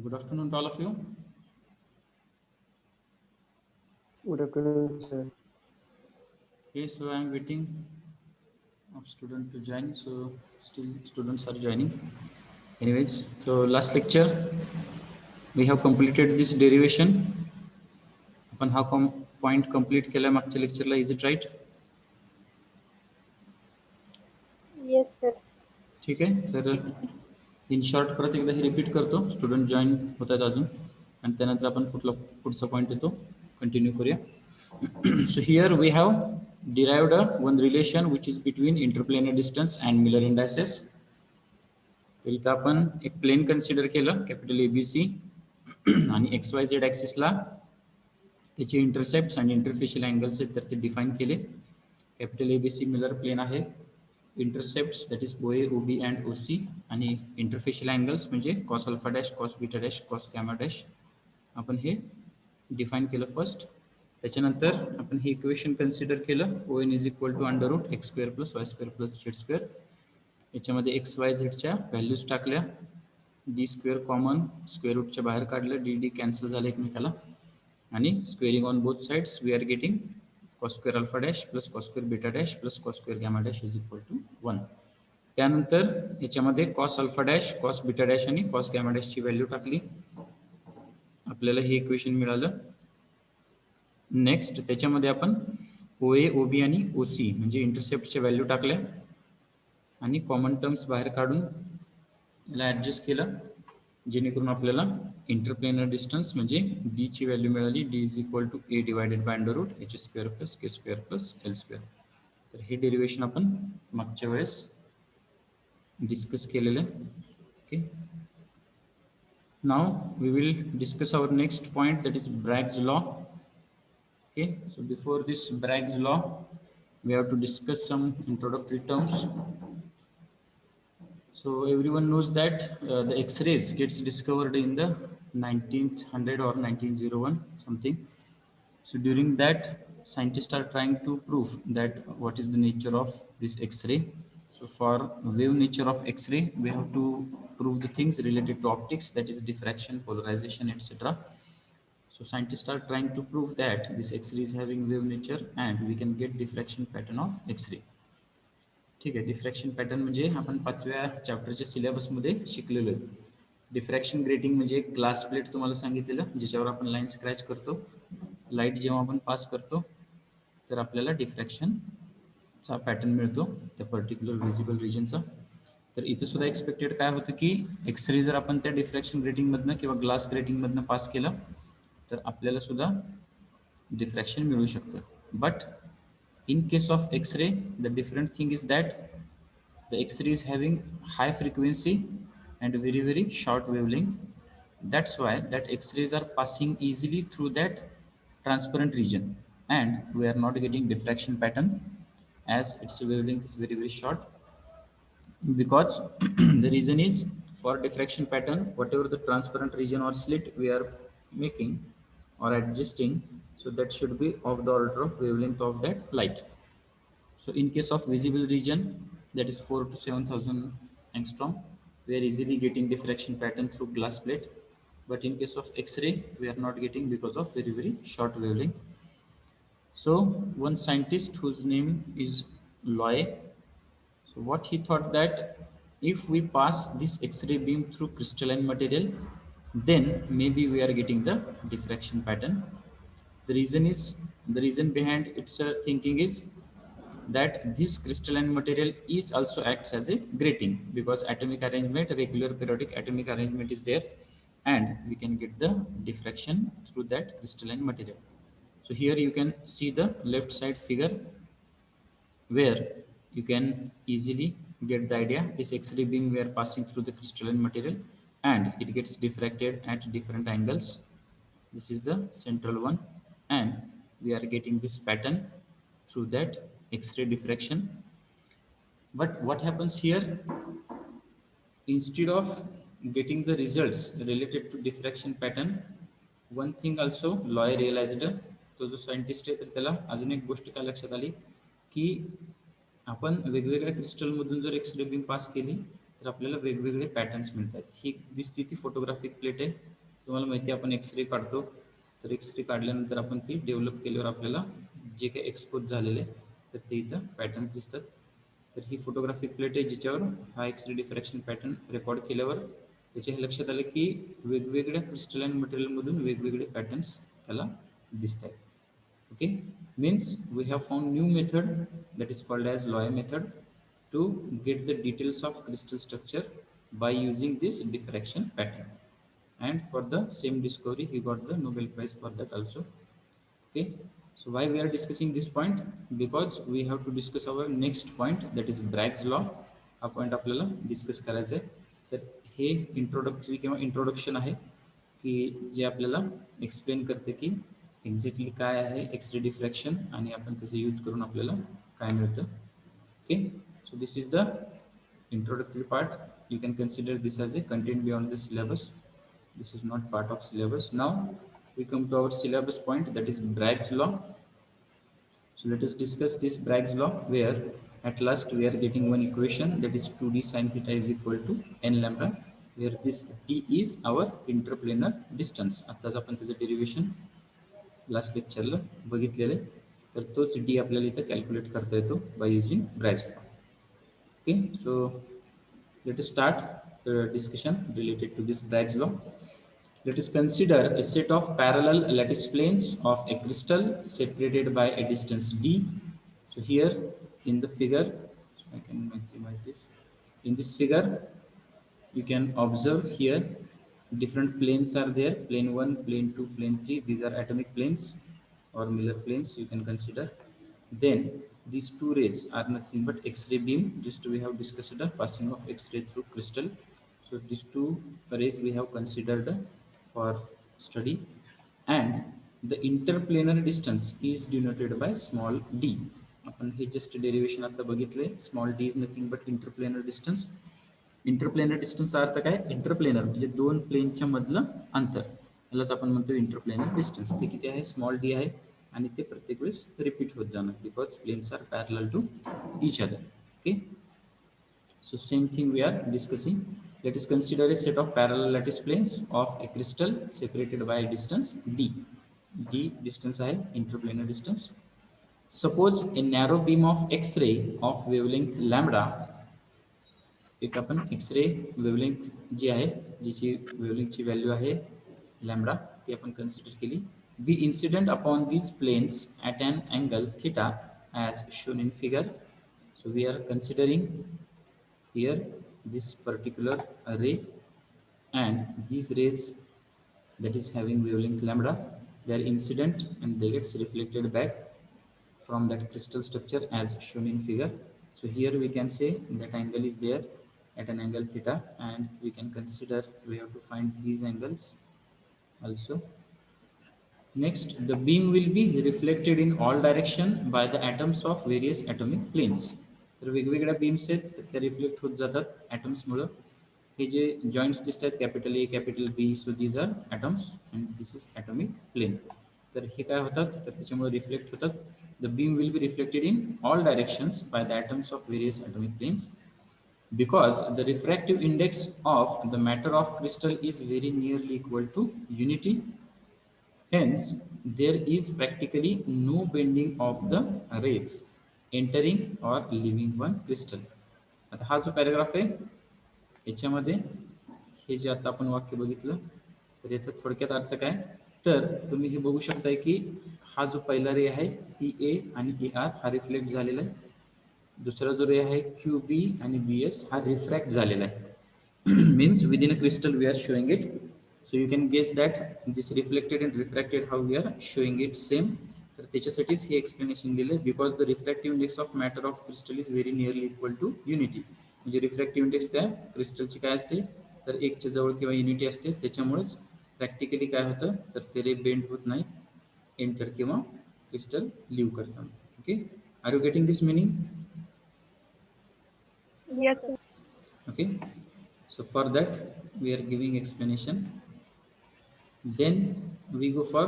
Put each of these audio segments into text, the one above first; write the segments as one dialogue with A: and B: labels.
A: Good afternoon to all of you.
B: Good afternoon, sir.
A: Okay, so I am waiting of student to join. So still students are joining. Anyways, so last lecture we have completed this derivation. आपण हा point complete केला मागच्या लेक्चरला. Is it right?
C: Yes, sir.
A: ठीक आहे. तर in short परत एकदा हे रिपीट करतो. स्टुडंट जॉईन होत आहेत अजून आणि त्यानंतर आपण पुढचा पॉईंट येतो कंटिन्यू करूया. So here we have derived one relation which is between interplanar distance and Miller indices. तर इथं आपण एक प्लेन कन्सिडर केलं कॅपिटल ABC आणि XYZ ॲक्सिसला त्याचे इंटरसेप्ट्स आणि इंटरफेशियल अँगल्स आहेत तर ते डिफाईन केले. कॅपिटल ABC मिलर प्लेन आहे. Intercepts that is OA, OB and OC आणि इंटरफेशियल अँगल्स म्हणजे cos alpha dash, cos beta dash, cos gamma dash आपण हे डिफाईन केलं फर्स्ट. त्याच्यानंतर आपण हे इक्वेशन कन्सिडर केलं ON is equal to under root x square plus y square plus z square. याच्यामध्ये एक्स वाय झेडच्या व्हॅल्यूज टाकल्या. डी स्क्वेअर कॉमन स्क्वेअर रूटच्या बाहेर काढलं. डी डी कॅन्सल झालं एकमेकाला आणि squaring on both sides we are getting cos square alpha dash plus cos square beta dash plus cos square gamma dash is equal to 1. त्यानंतर याच्यामध्ये cos alpha dash, cos beta dash आणि cos gamma डॅशची value टाकली. आपल्याला हे equation मिळालं. Next त्याच्यामध्ये आपण OA, OB आणि OC म्हणजे इंटरसेप्टच्या व्हॅल्यू टाकल्या आणि कॉमन टर्म्स बाहेर काढून याला ॲडजस्ट केलं जेणेकरून आपल्याला इंटरप्लेनर डिस्टन्स म्हणजे डी ची व्हॅल्यू मिळाली. D is equal to a divided by under root h square plus k square plus l square. तर हे डेरिवेशन आपण मागच्या वेळेस डिस्कस केलेलं आहे. Okay, now we will discuss our next point that is Bragg's law. Okay, so before this Bragg's law, we have to discuss some introductory terms. So everyone knows that the X-rays gets discovered in the 1900 or 1901 something. So during that, scientists are trying to prove that what is the nature of this X-ray. So for wave nature of X-ray, we have to prove the things related to optics, that is diffraction, polarization, etc. So scientists are trying to prove that this X-ray is having wave nature and we can get diffraction pattern of X-ray. ठीक आहे. Diffraction pattern म्हणजे आपण 5व्या चॅप्टरच्या सिलेबसमध्ये शिकलेलो आहे. Diffraction grating म्हणजे एक glass plate तुम्हाला सांगितलेलं ज्याच्यावर आपण लाईन स्क्रॅच करतो. लाईट जेव्हा आपण पास करतो तर आपल्याला डिफ्रॅक्शनचा पॅटर्न मिळतो त्या पर्टिक्युलर व्हिजिबल रिजनचा. तर इथं सुद्धा एक्सपेक्टेड काय होतं की एक्सरे जर आपण त्या डिफ्रॅक्शन ग्रेटिंगमधनं किंवा ग्लास ग्रेटिंगमधनं पास केलं तर आपल्याला सुद्धा डिफ्रॅक्शन मिळू शकतं. But in case of X-ray, the different thing is that the X-ray is having high frequency and very short wavelength. That's why that X-rays are passing easily through that transparent region and we are not getting diffraction pattern as its wavelength is very short. Because the reason is for diffraction pattern, whatever the transparent region or slit we are making or adjusting, so that should be of the order of wavelength of that light. So in case of visible region, that is 4 to 7,000 angstrom, we are easily getting diffraction pattern through glass plate. But in case of X-ray, we are not getting because of very short wavelength. So one scientist whose name is Loy, so what he thought that if we pass this X-ray beam through crystalline material, then maybe we are getting the diffraction pattern. The reason behind its thinking is that this crystalline material is also acts as a grating because atomic arrangement, regular periodic atomic arrangement is there and we can get the diffraction through that crystalline material. So here you can see the left side figure where you can easily get the idea. This X-ray beam we are passing through the crystalline material and it gets diffracted at different angles. This is the central one and we are getting this pattern through that X-ray diffraction. But what happens here, instead of getting the results related to diffraction pattern, one thing also Loy realized, तो जो scientist आहे तर त्याला अजून एक गोष्ट काय लक्षात आली की आपण वेगवेगळ्या क्रिस्टलमधून जर एक्सरे बीम पास केली तर तर आपल्याला वेगवेगळे पॅटर्न्स मिळतात. ही दिसती ती फोटोग्राफिक प्लेट आहे. तुम्हाला माहिती आहे आपण एक्सरे काढतो, तर एक्सरे काढल्यानंतर आपण ती डेव्हलप केल्यावर आपल्याला जे काही एक्सपोज झालेले आहे तर ते इथं पॅटर्न्स दिसतात. तर ही फोटोग्राफिक प्लेट आहे जिच्यावर हा एक्सरे डिफ्रॅक्शन पॅटर्न रेकॉर्ड केल्यावर त्याच्या हे लक्षात आलं की वेगवेगळ्या क्रिस्टलाइन मटेरियलमधून वेगवेगळे पॅटर्न्स त्याला दिसत आहेत. Okay, means we have found new method that is called as Loy method to get the details of crystal structure by using this diffraction pattern. And for the same discovery, he got the Nobel Prize for that also. Okay, so why we are discussing this point? Because we have to discuss our next point, that is Bragg's law. हा point आपल्याला discuss करायचा आहे. तर हे introductory किंवा introduction आहे की जे आपल्याला explain करते की एक्झॅक्टली काय आहे एक्सरे डिफ्रॅक्शन आणि आपण त्याचे यूज करून आपल्याला काय मिळतं. Okay, so this is the introductory part. You can consider this as a content beyond the syllabus. This is not part of syllabus. Now we come to our syllabus point, that is Bragg's law. So let us discuss this Bragg's law, where at last we are getting one equation, that is 2d sine theta is equal to n lambda, where this d is our interplanar distance. आत्ताच आपण त्याचं derivation last लेक्चरला बघितलेलं आहे. तर तोच D आपल्याला इथं calculate करता येतो by using Bragg's law. Okay, so let us start the discussion related to this Bragg's law. Let us consider a set of parallel lattice planes of a crystal separated by a distance d. So here in the figure, so I can maximize this. In this figure, you can observe here different planes are there, plane 1, plane 2, plane 3. These are atomic planes or Miller planes you can consider. Then these two rays are nothing but X-ray beam. Just we have discussed the passing of X-ray through crystal. So these two rays we have considered for study, and the interplanar distance is denoted by small d. आपण हे just derivation आता बघितले. Small d is nothing but interplanar distance. Interplanar डिस्टन्सचा अर्थ काय? Interplanar म्हणजे दोन प्लेनच्या मधलं अंतर, यालाच आपण म्हणतो इंटरप्लेनर डिस्टन्स. ते किती आहे? स्मॉल डी आहे आणि ते प्रत्येक वेळेस रिपीट होत जाणार because planes are parallel to each other. Okay, so same thing we are discussing. Let us consider a set of parallel lattice planes of a crystal separated by a distance d. d distance आहे interplanar distance. Suppose a narrow beam of X-ray of wavelength lambda. एक आपण x ray wavelength जी आहे, जिची वेवलेंथची value आहे lambda, ती आपण consider केली. Be incident upon these planes at an angle theta as shown in figure. So we are considering here this particular ray, and these rays that is having wavelength lambda, they are incident and they gets reflected back from that crystal structure as shown in figure. So here we can say that angle is there at an angle theta, and we can consider, we have to find these angles also. Next, the beam will be reflected in all direction by the atoms of various atomic planes. तर वेगवेगळ्या beams आहेत तर त्या reflect होत जातात ॲटम्समुळं. हे जे joints दिसत आहेत capital A capital B, so these are atoms and this is atomic plane. तर हे काय होतात तर त्याच्यामुळे रिफ्लेक्ट होतात. The beam will be reflected in all directions by the atoms of various atomic planes because the refractive index of the matter of crystal is very nearly equal to unity. Hence, there is practically no bending of the rays entering or leaving one crystal. आता हा जो paragraph आहे याच्यामध्ये हे जे आता आपण वाक्य बघितलं तर याचा थोडक्यात अर्थ काय, तर तुम्ही हे बघू शकताय की हा जो पहिला रे आहे पी ए आणि ए आर हा रिफ्लेक्ट झालेला आहे. दुसरा जो रे आहे क्यू बी आणि बी एस हा रिफ्रॅक्ट झालेला आहे. Means within a crystal we are showing it. So you can guess that this reflected and refracted how we are showing it same. तर त्याच्यासाठीच हे एक्सप्लेनेशन दिलं. Because the refractive index of matter of crystal is very nearly equal to unity. म्हणजे refractive index त्या क्रिस्टलची काय असते तर एकच्या जवळ किंवा युनिटी असते. त्याच्यामुळेच प्रॅक्टिकली काय होतं तर ते रे बेंड होत नाही एंटर किंवा क्रिस्टल लिव्ह करताना. Okay, are you getting this meaning?
C: Yes, sir.
A: Okay, so for that we are giving explanation. Then we go for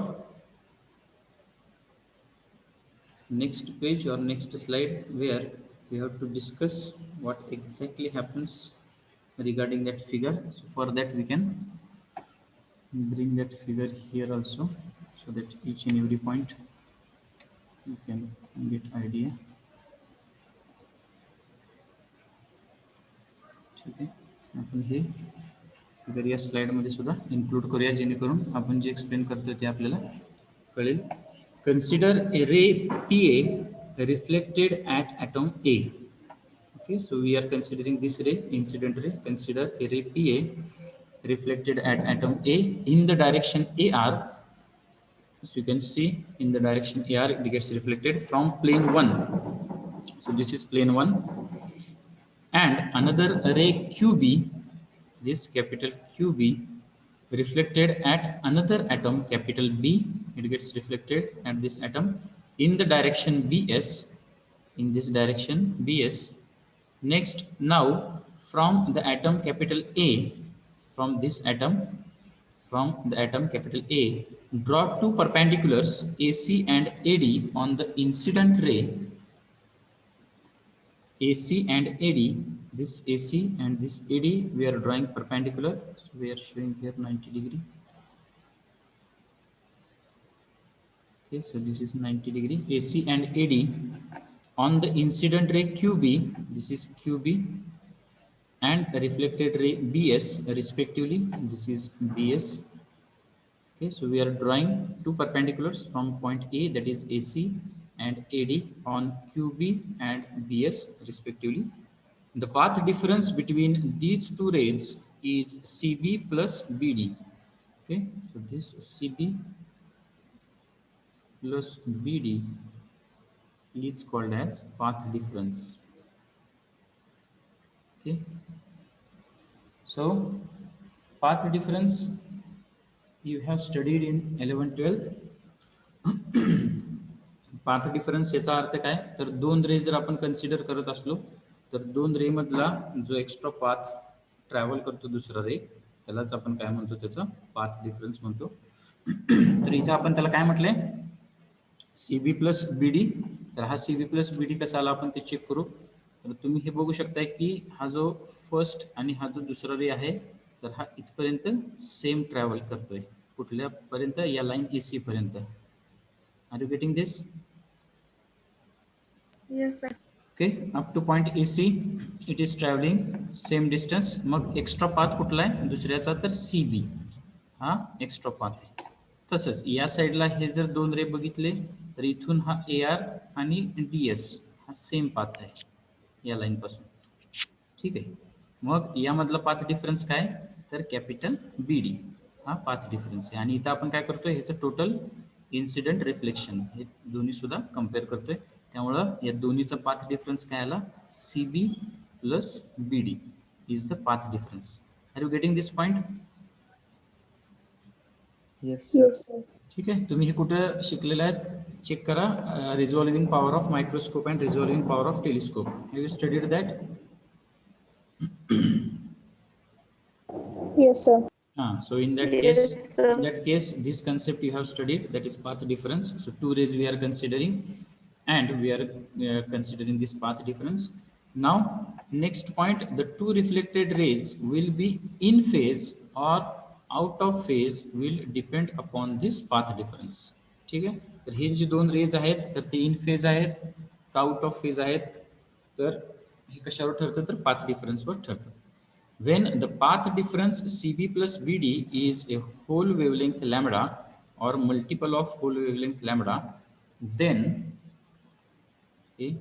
A: next page or next slide, where we have to discuss what exactly happens regarding that figure. So for that we can bring that figure here also, so that each and every point you can get idea. ठीक आहे, आपण हे figure या स्लाइडमध्ये सुद्धा include करूया, जेणेकरून आपण जे explain करतोय ते आपल्याला कळेल. कन्सिडर ए रे PA reflected at atom A. Okay, so we are considering this ray, incident ray. Consider a ray PA reflected at atom A in the direction AR. So you can see in the direction AR it gets reflected from plane 1. So this is plane 1. And another ray QB, this capital QB, reflected at another atom capital B. It gets reflected at this atom in the direction BS, in this direction BS. Next, now from the atom capital A, from this atom, from the atom capital A, draw two perpendiculars AC and AD on the incident ray AC and AD. This AC and this AD we are drawing perpendicular, so we are showing here 90 degree. Okay, so this is 90 degree AC and AD on the incident ray QB. This is QB, and reflected ray BS respectively. This is BS. Okay, so we are drawing two perpendiculars from point A, that is AC, and AD on QB and BS respectively. The path difference between these two rays is CB plus BD. Okay, so this CB plus BD is called as path difference. Okay, so path difference you have studied in 11th-12th. Path difference याचा अर्थ काय, तर दोन रे जर आपण consider करत असलो तर दोन रे मधला जो एक्स्ट्रा पाथ ट्रॅव्हल करतो दुसरा रे, त्यालाच आपण काय म्हणतो, त्याचा पाथ डिफरन्स म्हणतो. तर इथे आपण त्याला काय म्हटलंय, CB प्लस BD. तर हा CB प्लस BD कसा आला आपण ते चेक करू. तर तुम्ही हे बघू शकताय की हा जो फर्स्ट आणि हा जो दुसरा रे आहे, तर हा इथपर्यंत सेम ट्रॅव्हल करतोय. कुठल्यापर्यंत, या लाईन AC पर्यंत. Are you getting this?
C: Yes, sir.
A: Okay, up to point AC it is traveling same distance. Mug extra path कुठला आहे दुसऱ्याचा, तर CB हा एक्स्ट्रा पाथ आहे. तसंच या साईडला हे जर दोन रे बघितले तर इथून हा AR आणि DS हा सेम पाथ आहे या लाईन पासून. ठीक आहे, मग यामधला पाथ डिफरन्स काय, तर कॅपिटल BD हा पाथ डिफरन्स आहे. आणि इथं आपण काय करतोय, ह्याचं टोटल इन्सिडेंट रिफ्लेक्शन हे दोन्ही सुद्धा कम्पेअर करतोय. त्यामुळं या दोन्हीचा पाथ डिफरन्स काय आला, CB plus BD is the path difference. Are you getting this point?
B: Yes,
C: Yes, sir.
A: ठीक आहे, तुम्ही हे कुठं शिकलेलं आहे चेक करा. Resolving power of microscope and resolving power of telescope. Have you studied that?
C: Yes, sir.
A: So in that
C: Yes, sir.
A: case, this concept you have studied, that is path difference. So two rays we are considering, and we are considering this path difference. Now, next point, the two reflected rays will be in phase or out of phase will depend upon this path difference. ठीक आहे, तर हे जे दोन raise आहेत तर ते इन phase आहेत का out of phase आहेत, तर हे कशावर ठरतं, तर पाथ डिफरन्सवर ठरतं. When the path difference CB plus BD is a whole wavelength lambda or multiple of whole wavelength lambda, then, okay,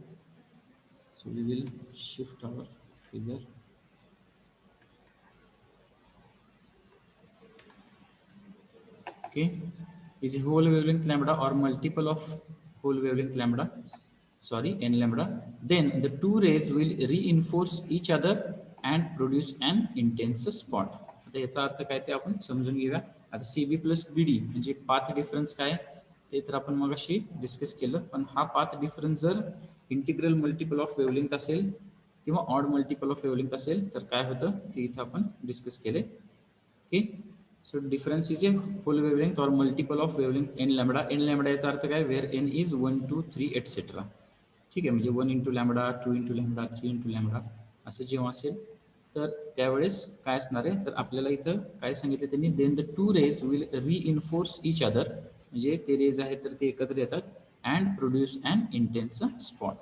A: so we will shift our figure. Okay, is a whole wavelength lambda or multiple of whole wavelength lambda, sorry, n lambda, then the two rays will reinforce each other and produce an intense spot. आता याचा अर्थ काय ते आपण समजून घेऊया. आता CB plus BD म्हणजे पाथ डिफरन्स काय ते तर आपण मगाशी डिस्कस केलं, पण हा पाथ डिफरन्स जर इंटिग्रल मल्टिपल ऑफ वेवलेंथ असेल किंवा ऑड मल्टिपल ऑफ वेवलेंथ असेल तर काय होतं ते इथं आपण डिस्कस केले. Okay, so difference is a whole wavelength or multiple of wavelength n lambda. n lambda याचा अर्थ काय, वेअर n इज 1 2 3 एटसेट्रा. ठीक आहे, म्हणजे 1 into lambda, 2 into lambda, 3 into lambda असं जेव्हा असेल तर त्यावेळेस काय असणार आहे, तर आपल्याला इथं काय सांगितलं त्यांनी, then the two rays will reinforce each other, म्हणजे ते रेज आहेत तर ते एकत्र येतात and produce and intense spot,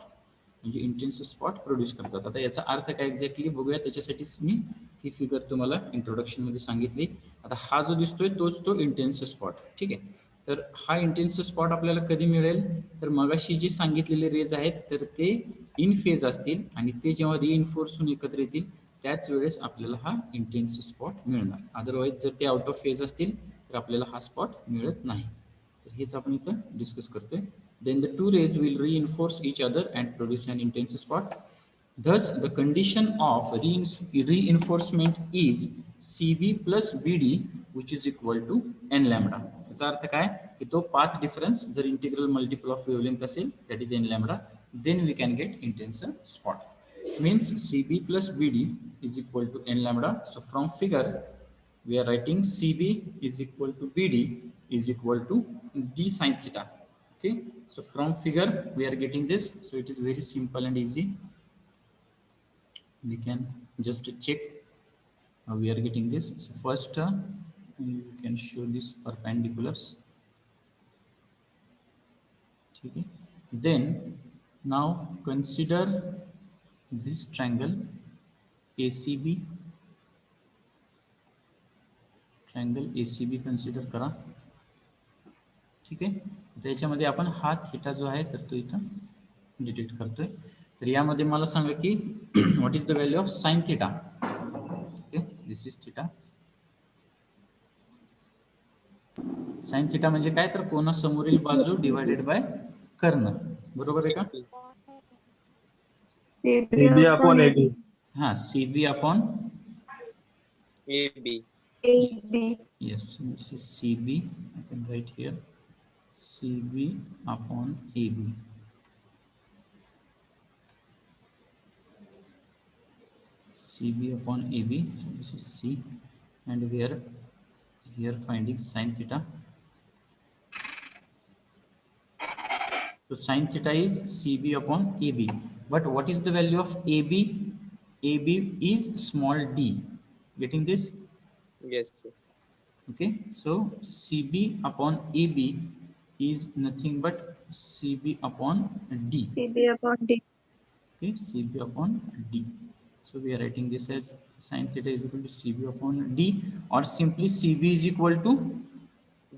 A: म्हणजे इंटेन्स स्पॉट प्रोड्यूस करतात. आता याचा अर्थ काय एक्झॅक्टली बघूया, त्याच्यासाठीच मी ही फिगर तुम्हाला इंट्रोडक्शनमध्ये सांगितली. आता हा जो दिसतोय तोच तो इंटेन्स स्पॉट. ठीक आहे, तर हा इंटेन्स स्पॉट आपल्याला कधी मिळेल, तर मगाशी जे सांगितलेले रेज आहेत तर ते इन फेज असतील आणि ते जेव्हा रिइन्फोर्स होऊन एकत्र येतील त्याच वेळेस आपल्याला हा इंटेन्स स्पॉट मिळणार. अदरवाईज जर ते आउट ऑफ फेज असतील तर आपल्याला हा स्पॉट मिळत नाही. तर हेच आपण इथं डिस्कस करतोय. Then the two rays will reinforce each other and produce an intense spot. Thus, the condition of reinforcement is CB plus BD, which is equal to n lambda. याचा अर्थ काय की तो पाथ डिफरन्स जर integral multiple of wavelength असेल, that is n lambda, then we can get intense spot. Means CB plus BD is equal to n lambda. So from figure we are writing CB is equal to BD is equal to d sin theta. Okay, so from figure we are getting this, so it is very simple and easy. We can just check how we are getting this. So first you can show this perpendiculars. Okay, then now consider this triangle ACB, triangle ACB consider करा. ठीक आहे, त्याच्यामध्ये आपण हा theta जो आहे तर तो इथं डिटेक्ट करतोय. तर यामध्ये मला सांगा की what is the value of sine theta. Okay, this is theta. Sine theta म्हणजे काय, तर कोनासमोरील बाजू डिवायडेड बाय कर्ण, बरोबर आहे का.
B: AB upon AD.
A: हा, CB upon
D: AB.
A: yes, this is CB. I can write here CB upon AB. CB upon AB. So this is C, and we are here finding sin theta. So sin theta is CB upon AB. But what is the value of AB? AB is small d. Getting this?
D: Yes, sir.
A: Okay. So CB upon AB is nothing but CB upon D.
C: CB upon D.
A: Okay, CB upon D. So we are writing this as sin theta is equal to CB upon D, or simply CB is equal to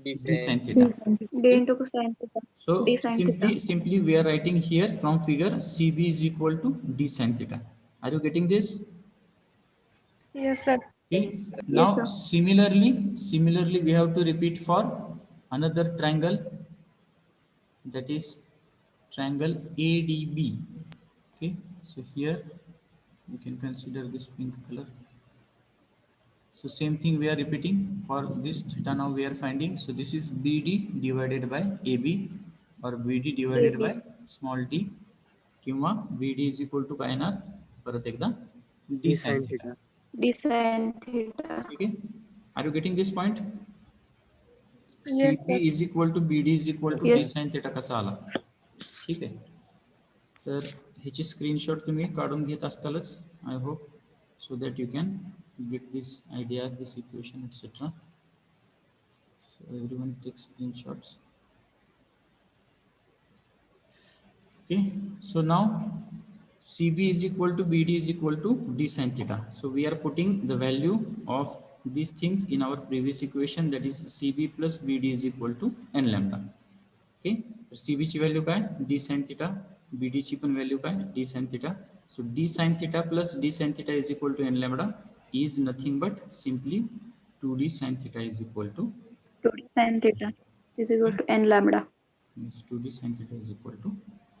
A: D sin theta.
C: D into cosine theta.
A: So
C: D sin theta.
A: simply we are writing here from figure CB is equal to D sin theta. Are you getting this?
C: Yes, sir.
A: Okay.
D: Yes, sir.
A: Now
C: Yes, sir.
A: similarly we have to repeat for another triangle, that is triangle ADB. Okay, so here we can consider this pink color. So same thing we are repeating for this theta. Now we are finding, so this is BD divided by AB, or BD divided
C: AB.
A: by small d, किंवा BD is equal to काय येणार परत एकदा D sin theta.
C: D sin theta.
A: ठीक आहे, are you getting this point?
C: Yes,
A: CB
C: sir.
A: is equal to BD is equal to D
C: Yes.
A: sin theta कसा आला. ठीक आहे, तर ह्याची स्क्रीनशॉट तुम्ही काढून घेत असतालच, I hope, so that you can get this idea, this equation, etc. So everyone take screenshots. Okay, so now CB is equal to BD is equal to D sin theta. So we are putting the value of these things in our previous equation, that is CB plus BD is equal to n lambda. Okay, तर CB ची value काय D sin theta, BD ची पण value काय D sin theta. So D sin theta plus D sin theta is equal to n lambda is nothing but simply 2D sin theta is equal to
C: 2D sin theta is equal to n lambda.
A: means 2D sin theta is equal to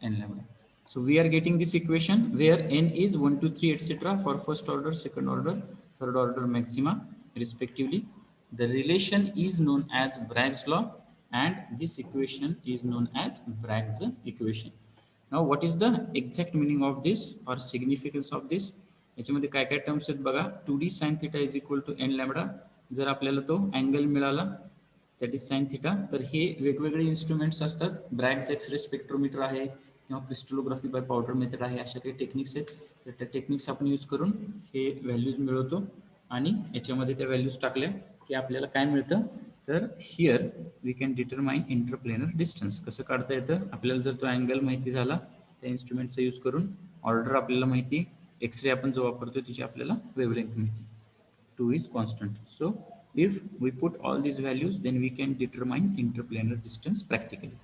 A: n lambda. So we are getting this equation where n is 1, 2, 3, etc. for first order, second order, third order maxima respectively. The relation is known as Bragg's law, and this equation is known as Bragg's equation. Now what is the exact meaning of this or significance of this? याच्यामध्ये काय काय terms आहेत बघा. 2D sin theta is equal to n lambda. जर आपल्याला तो angle मिळाला that is sine theta, तर हे वेगवेगळे इन्स्ट्रुमेंट्स असतात. ब्रॅग्स एक्सरे स्पेक्ट्रोमीटर आहे, किंवा क्रिस्टलोग्राफी बाय पावडर मेथड आहे, अशा काही टेक्निक्स आहेत. तर त्या टेक्निक्स आपण यूज करून हे व्हॅल्यूज मिळवतो आणि याच्यामध्ये त्या व्हॅल्यूज टाकल्या की आपल्याला काय मिळतं, तर here we can determine interplanar distance. कसं काढता येतं, आपल्याला जर तो अँगल माहिती झाला त्या इन्स्ट्रुमेंटचा यूज करून, ऑर्डर आपल्याला माहिती, एक्सरे आपण जो वापरतो त्याची आपल्याला वेवलेंथ माहिती, 2 is constant. So if we put all these values, then we can determine interplanar distance practically.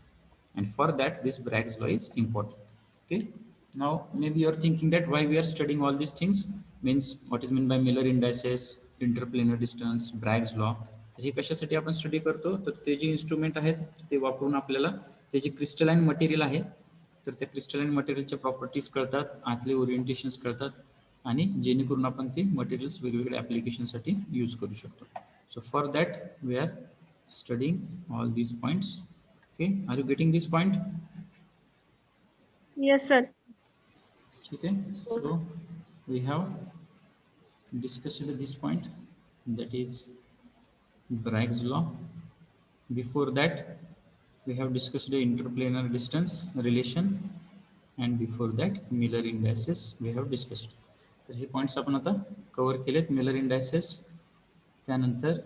A: And for that, this Bragg's law is important. Okay. Now, maybe you're thinking that why we are studying all these things, means what is meant by Miller indices, interplanar distance, Bragg's law. तर हे कशासाठी आपण study करतो, तर ते जे instrument आहेत ते वापरून आपल्याला ते जे क्रिस्टलाइन मटेरियल आहे, तर त्या क्रिस्टलाइन मटेरियलच्या प्रॉपर्टीज कळतात, आतले ओरिएंटेशन्स कळतात आणि जेणेकरून आपण ते मटेरियल्स वेगवेगळ्या ॲप्लिकेशनसाठी यूज करू शकतो. So for that we are studying all these points. Okay, are you getting this point?
C: Yes, sir.
A: ठीक आहे. So we have discussed this point, that is Bragg's law. Before that we have discussed the interplanar distance relation, and before that Miller indices we have discussed. तर हे points आपण आता cover केलेत. Miller indices, त्यानंतर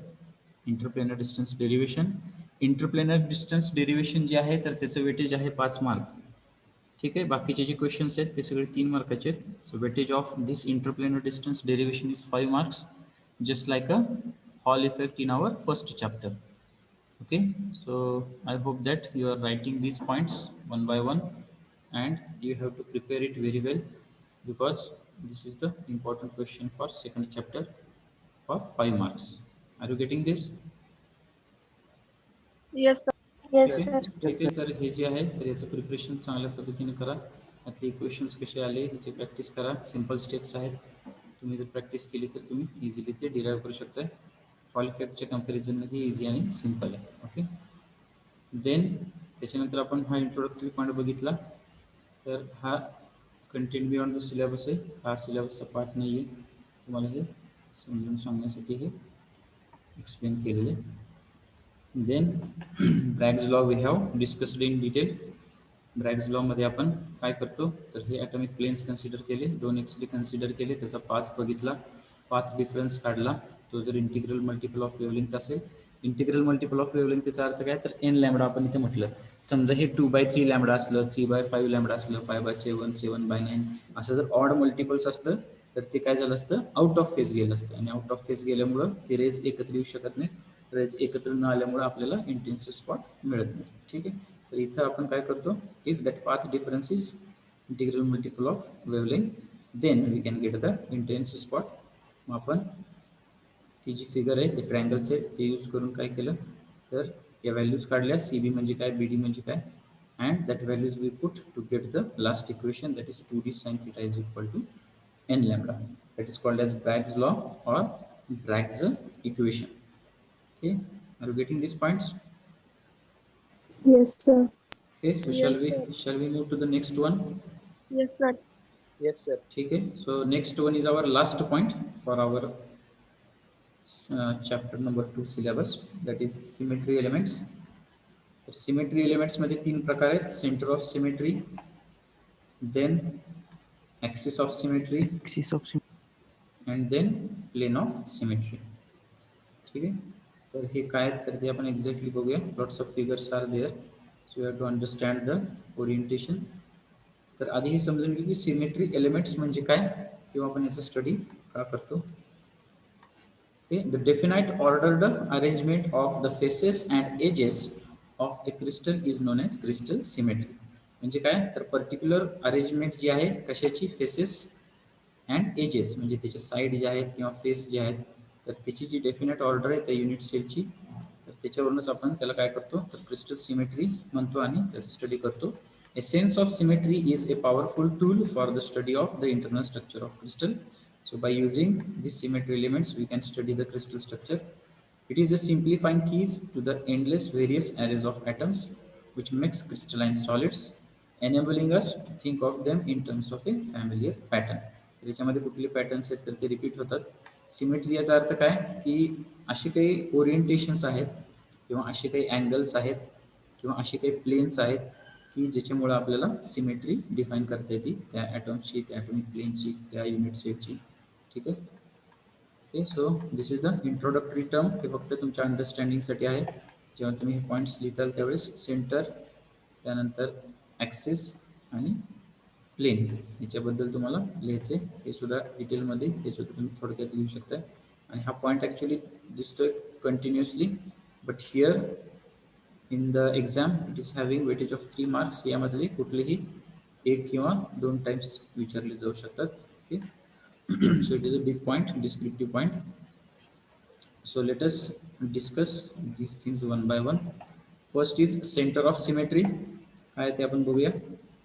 A: interplanar distance derivation. Interplanar distance derivation जे आहे तर त्याचं weightage आहे 5 मार्क. ठीक आहे. बाकीचे जे क्वेश्चन्स आहेत ते सगळे 3 मार्काचे आहेत. So weightage of this interplanar distance derivation is 5 marks, just like a Hall effect in our first chapter. Okay, so I hope that you are writing these points one by one and you have to prepare it very well, because this is the important question for second chapter for 5 marks. Are you getting this?
C: Yes, sir.
A: ठीक आहे. ठीक आहे. तर हे जे आहे तर याचं preparation चांगल्या पद्धतीने करा. यातले क्वेश्चन्स कसे आले ह्याची प्रॅक्टिस करा. सिम्पल स्टेप्स आहेत, तुम्ही जर प्रॅक्टिस केली तर तुम्ही इझिली ते डिराईव्ह करू शकता. हॉल इफेक्टच्या कम्पॅरिझनमध्ये इझी आणि सिम्पल आहे. ओके, देन त्याच्यानंतर आपण हा इंट्रोडक्टरी पॉईंट बघितला. तर हा कंटेंट बियॉन्ड द सिलेबस आहे, हा सिलेबसचा पार्ट नाही आहे. तुम्हाला हे समजून सांगण्यासाठी हे एक्सप्लेन केलेलं आहे. Then Bragg's law we have discussed in detail. Bragg's लॉमध्ये आपण काय करतो, तर हे ॲटॉमिक प्लेन्स कन्सिडर केले, 2 एक्सरे कन्सिडर केले, त्याचा पाथ बघितला, पाथ डिफरन्स काढला. तो जर इंटिग्रल मल्टिपल ऑफ वेवलेंथ असेल, इंटिग्रल मल्टिपल ऑफ वेवलेंथचा अर्थ काय, तर एन लॅम्बडा आपण इथे म्हटलं. समजा हे 2/3 लॅम्बडा असलं, 3/5 लॅम्बडा असलं, 5/7, 7/9 असं जर ऑड मल्टिपल्स असतं तर ते काय झालं असतं, आउट ऑफ फेज गेलं असतं. आणि आउट ऑफ फेज गेल्यामुळं ते रेज एकत्र येऊ शकत नाही. रेज एकत्र न आल्यामुळे आपल्याला इंटेन्सिव्ह स्पॉट मिळत नाही. ठीक आहे. तर इथं आपण काय करतो, if that path difference is integral multiple of wavelength, then we can get the intensive spot. मग आपण ती जी फिगर आहे ते ट्रायंगल्स आहेत ते यूज करून काय केलं, तर या व्हॅल्यूज काढल्या. सी बी म्हणजे काय, बी डी म्हणजे काय, and that values we put to get the last equation, that is 2d sin theta is equal to n lambda. That is called as Bragg's law or Bragg's equation. Okay, are you getting these points?
C: Yes, sir.
A: Okay, so
C: Yes,
A: shall we move to the next one?
C: Yes, sir.
B: Yes, sir.
A: ठीक है. So next one is our last point for our chapter number 2 syllabus, that is symmetry elements. तर symmetry elements मध्ये 3 प्रकार आहेत, center of symmetry, then axis of symmetry
B: Axis of symmetry.
A: And then plane of symmetry. ठीक आहे. तर हे काय आहेत, तर ते आपण एक्झॅक्टली बघूया. Lots of figures are there, so you have to understand the orientation. तर आधी हे समजून घेऊ की सिमेट्री एलिमेंट्स म्हणजे काय किंवा आपण याचा स्टडी का करतो. The definite ordered arrangement of the faces and edges of a crystal is known as crystal symmetry. म्हणजे काय, तर पर्टिक्युलर अरेंजमेंट जी आहे कशाची, फेसेस अँड एजेस म्हणजे त्याच्या साईड ज्या आहेत किंवा फेस जे आहेत, तर त्याची जी डेफिनेट ऑर्डर आहे त्या युनिट सेलची, तर त्याच्यावरूनच आपण त्याला काय करतो, तर क्रिस्टल सिमेट्री म्हणतो आणि त्याचा स्टडी करतो. A sense of symmetry is a powerful tool for the study of the internal structure of crystal. So by using these symmetry elements, we can study the crystal structure. It is a simplifying keys to the endless various arrays of atoms which makes crystalline solids, enabling us to think of them in terms of a familiar pattern. याच्यामध्ये कुठले patterns आहेत तर ते repeat होतात. Symmetry याचा अर्थ काय, की अशी काही ओरिएंटेशन्स आहेत किंवा असे काही अँगल्स आहेत किंवा असे काही प्लेन्स आहेत की ज्याच्यामुळे आपल्याला सिमेट्री डिफाईन करता येते त्या ॲटॉम्सची, त्या ॲटॉमिक प्लेनची, त्या युनिट सेटची. ठीक आहे. Okay, so this is the introductory term. हे फक्त तुमच्या अंडरस्टँडिंगसाठी आहे. जेव्हा तुम्ही हे पॉईंट्स लिहिताल त्यावेळेस सेंटर, त्यानंतर ॲक्सिस आणि प्लेन याच्याबद्दल तुम्हाला लिहायचे. हे सुद्धा डिटेलमध्ये हे सुद्धा तुम्ही थोडक्यात लिहू शकता. आणि हा पॉईंट ॲक्च्युली दिसतोय continuously, but here in the exam it is having weightage of 3 marks. यामधले कुठलेही 1 किंवा 2 टाइम्स विचारले जाऊ शकतात. Okay, so it is a big point, descriptive point. So let us discuss these things one by one. First is center of symmetry. काय ते आपण बघूया.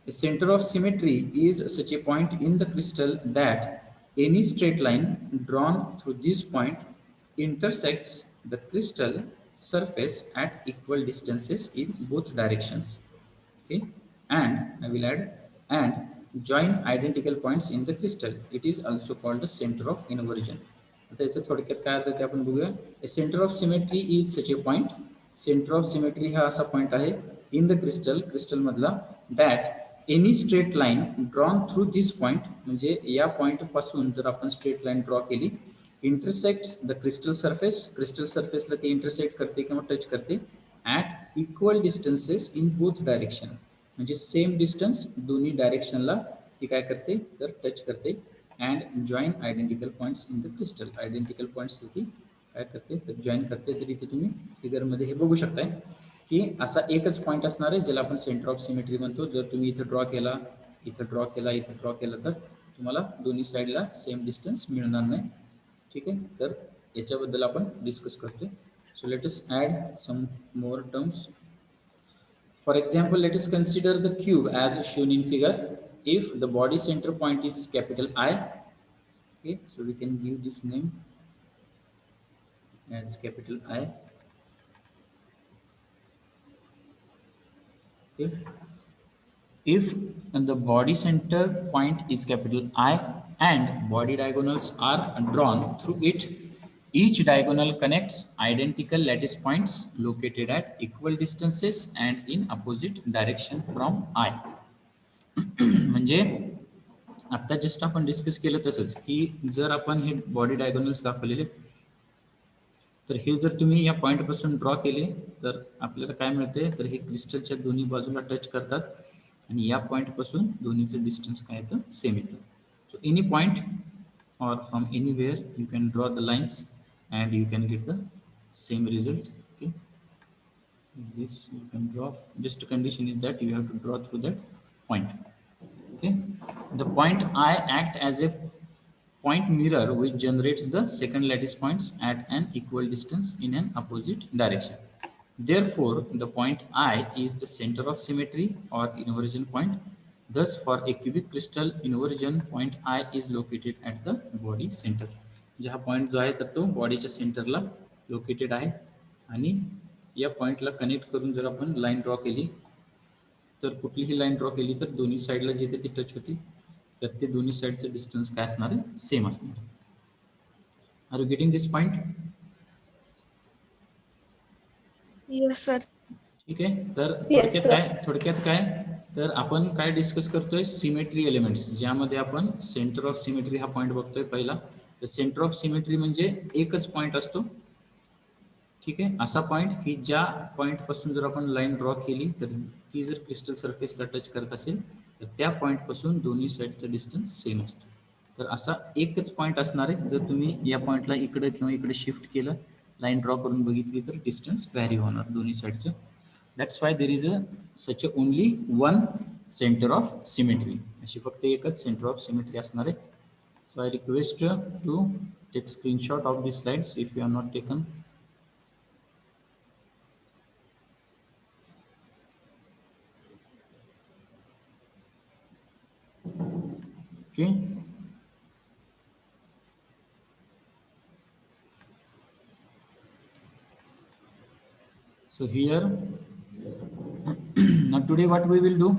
A: A center of symmetry is such a point in the crystal that any straight line drawn through this point intersects the crystal surface at equal distances in both directions. Okay, and I will add, and join identical points in the crystal. It is also called the center of inversion. आता याचं थोडक्यात काय अर्थ ते आपण बघूया. A centre of symmetry is such a point. Centre of symmetry हा असा point आहे इन द क्रिस्टल, क्रिस्टलमधला, that any straight line drawn through this point, म्हणजे या पॉईंटपासून जर आपण स्ट्रेट लाईन ड्रॉ केली, intersects the crystal surface, crystal सरफेसला ते इंटरसेक्ट करते किंवा टच करते at equal distances in both direction, म्हणजे सेम डिस्टन्स दोन्ही डायरेक्शनला ती काय करते तर टच करते. And join identical points in the crystal, identical points ती काय करते तर जॉईन करते. तर इथे तुम्ही फिगरमध्ये हे बघू शकताय की असा एकच पॉईंट असणार आहे ज्याला आपण सेंटर ऑफ सिमेट्री म्हणतो. जर तुम्ही इथं ड्रॉ केला, इथं ड्रॉ केला, इथं ड्रॉ केला, तर तुम्हाला दोन्ही साईडला सेम डिस्टन्स मिळणार नाही. ठीक आहे, तर याच्याबद्दल आपण डिस्कस करतोय. So let us add some more terms. For example, let us consider the cube as shown in figure. If the body center point is capital I, okay, so we can give this name as capital I. Okay. If the body center point is capital I and body diagonals are drawn through it, each diagonal connects identical lattice points located at equal distances and in opposite direction from I. म्हणजे आता just आपण discuss केलं तसंच की जर आपण हे body diagonals दाखवलेले, तर हे जर तुम्ही या पॉईंटपासून ड्रॉ केले तर आपल्याला काय मिळते तर हे क्रिस्टलच्या दोन्ही बाजूला टच करतात आणि या पॉईंटपासून दोन्हीचं डिस्टन्स काय येतं सेम येतं. So any point or from anywhere you can draw the lines and you can get the same result. Okay, this you can draw, just a condition is that you have to draw through that point. Okay, the point I act as a point mirror which generates the second lattice points at an equal distance in an opposite direction. Therefore the point I is the center of symmetry or inversion point. Thus, for a cubic crystal inversion, point I is located at the body center. म्हणजे हा point जो आहे तर तो बॉडीच्या सेंटरला located आहे आणि या पॉईंटला कनेक्ट करून जर आपण लाईन ड्रॉ केली, तर कुठलीही लाईन ड्रॉ केली तर दोन्ही साईडला जिथे ती टच होती तर ते दोन्ही साईडचं डिस्टन्स काय असणार आहे सेम असणार. Are you getting this point?
C: Yes, sir.
A: ठीक आहे, तर
C: Yes, sir.
A: थोडक्यात काय तर आपण काय डिस्कस करतोय सिमेट्री एलिमेंट्स, ज्यामध्ये आपण सेंटर ऑफ सिमेट्री हा पॉईंट बघतोय पहिला. तर सेंटर ऑफ सिमेट्री म्हणजे एकच पॉईंट असतो. ठीक आहे, असा पॉईंट की ज्या पॉईंटपासून जर आपण लाईन ड्रॉ केली तर ती जर क्रिस्टल सरफेसला टच करत असेल तर त्या पॉईंटपासून दोन्ही साईडचं डिस्टन्स सेम असतं. तर असा एकच पॉईंट असणार आहे. जर तुम्ही या पॉईंटला इकडे किंवा इकडे शिफ्ट केलं, लाईन ड्रॉ करून बघितली तर डिस्टन्स व्हॅरी होणार दोन्ही साईडचं. That's why there is such a only one center of symmetry. अशी फक्त एकच सेंटर ऑफ सिमेट्री असणार आहे. So I request to take screenshot of these slides if you have not taken. Okay. So here now today what we will do,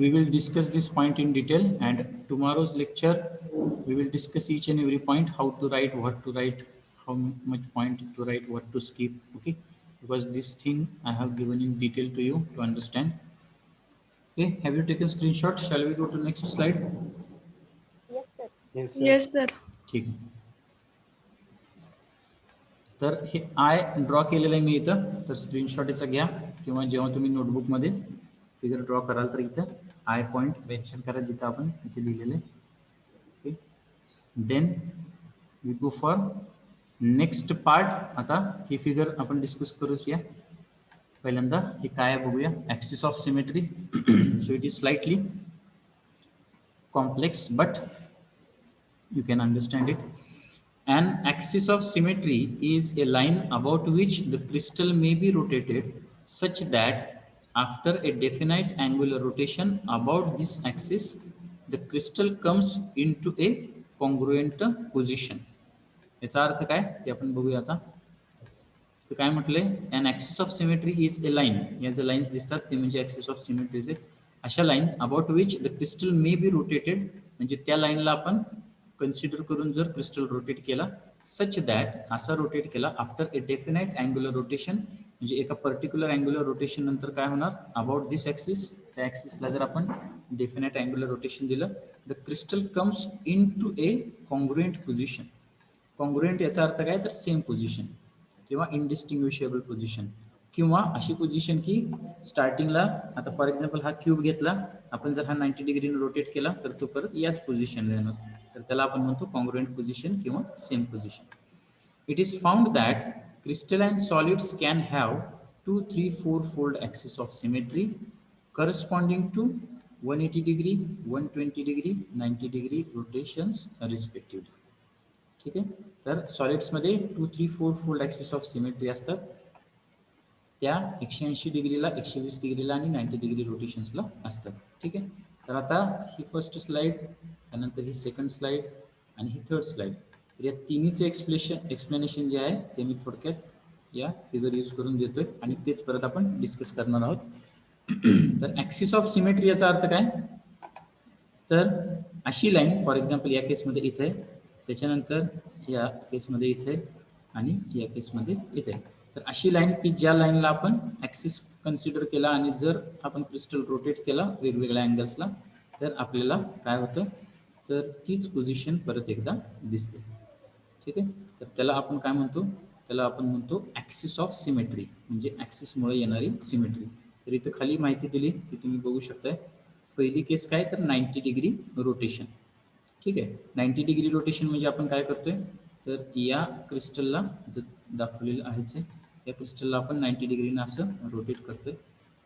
A: we will discuss this point in detail, and tomorrow's lecture we will discuss each and every point, how to write, what to write, how much point to write, what to skip. Okay, because this thing I have given in detail to you to understand. Okay, have you taken screenshot? Shall we go to next slide?
B: Yes, sir.
C: Yes, sir.
A: ठीक आहे. तर हे आय draw केलेलं आहे मी इथं. तर screenshot याचा घ्या, किंवा जेव्हा तुम्ही नोटबुकमध्ये फिगर ड्रॉ कराल तर इथं आय पॉईंट मेन्शन करा जिथं आपण इथे लिहिलेलं आहे. Okay, then we go for next part. आता ही फिगर आपण डिस्कस करूया. पहिल्यांदा हे काय आहे बघूया. Axis of symmetry. So it is slightly complex, but you can understand it. An axis of symmetry is a line about which the crystal may be rotated such that after a definite angular rotation about this axis, the crystal comes into a congruent position. याचा अर्थ काय ते आपण बघूया आता. तर काय म्हटलंय, an axis of symmetry is a line. या ज्या लाईन्स दिसतात ते म्हणजे ॲक्सिस ऑफ सिमेट्रीज आहेत. अशा line about which the crystal may be rotated, म्हणजे त्या लाईनला आपण कन्सिडर करून जर क्रिस्टल रोटेट केला, सच दॅट असा रोटेट केला after a definite angular rotation, म्हणजे एका पर्टिक्युलर अँग्युलर रोटेशन नंतर काय होणार, अबाउट दिस ॲक्सिस, त्या ॲक्सिसला जर आपण डेफिनाइट अँग्युलर रोटेशन दिलं, the crystal comes in to a congruent position. Congruent याचा अर्थ काय, तर सेम पोझिशन किंवा इनडिस्टिंग्विशेबल पोझिशन, किंवा अशी पोझिशन की स्टार्टिंगला, आता फॉर एक्झाम्पल हा क्यूब घेतला आपण, जर हा 90 डिग्रीने रोटेट केला तर तो परत याच पोझिशनला येणार, तर त्याला आपण म्हणतो कॉन्ग्रुएंट पोझिशन किंवा same position. It is found that crystalline solids can have 2, 3, 4 fold axis of symmetry corresponding to 180 degree, 120 degree, 90 degree rotations respectively. ठीक आहे. तर सॉलिड्समध्ये 2, 3, 4 फोल्ड ॲक्सिस ऑफ सिमेट्री असतात. त्या 180 डिग्रीला, 120 डिग्रीला आणि 90 डिग्री रोटेशन्सला असतात. ठीक आहे. तर आता ही फर्स्ट स्लाइड, त्यानंतर ही सेकंड स्लाइड आणि ही थर्ड स्लाइड. तर या तिन्हीचे एक्सप्लेनेशन जे आहे ते मी थोडक्यात या फिगर यूज करून देतोय आणि तेच परत आपण डिस्कस करणार आहोत. तर ॲक्सिस ऑफ सिमेट्री याचा अर्थ काय, तर अशी लाईन फॉर एक्झाम्पल या केसमध्ये इथे, त्याच्यानंतर या केसमध्ये इथे आणि या केसमध्ये इथे. तर अशी लाईन की ज्या लाईनला आपण ॲक्सिस कन्सिडर केला आणि जर आपण क्रिस्टल रोटेट केला वेगवेगळ्या अँगल्सला, तर आपल्याला काय होतं, तर तीच पोझिशन परत एकदा दिसते. ठीक आहे. तर त्याला आपण काय म्हणतो, त्याला आपण म्हणतो ॲक्सिस ऑफ सिमेट्री, म्हणजे ॲक्सिसमुळे येणारी सिमेट्री. तर इथं खाली माहिती दिली ती तुम्ही बघू शकताय. पहिली केस काय, तर 90 डिग्री रोटेशन. ठीक आहे. 90 डिग्री रोटेशन म्हणजे आपण काय करतोय, तर या क्रिस्टलला दाखवलेलं आहेच आहे, या क्रिस्टलला आपण 90 डिग्रीनं असं रोटेट करतोय.